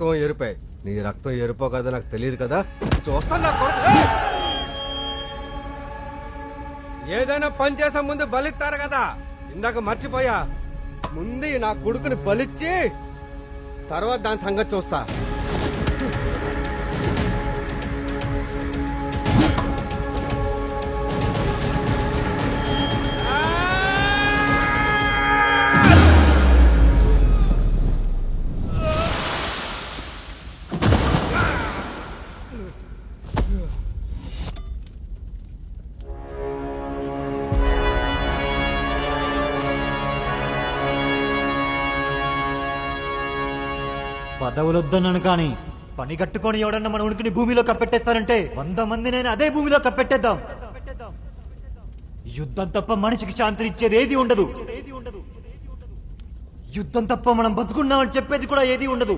రక్తం ఎరుపే. నీ రక్తం ఎరుపో కదా నాకు తెలియదు కదా. చూస్తాను నా కొడుకు. ఏదైనా పని చేసే ముందు బలిస్తారు కదా. ఇందాక మర్చిపోయా. ముందు నా కొడుకుని బలిచ్చి తర్వాత దాని సంగతి చూస్తా. పదవులొద్దన్నాను కానీ పని కట్టుకొని ఎవడన్నా మన ఉనికిని భూమిలో కప్పెట్టేస్తానంటే 100 మందినైనా అదే భూమిలో కప్పెట్టేద్దాం. యుద్ధం తప్ప మనిషికి శాంతినిచ్చేది ఏది ఉండదు. యుద్ధం తప్ప మనం బతుకున్నామని చెప్పేది కూడా ఏది ఉండదు.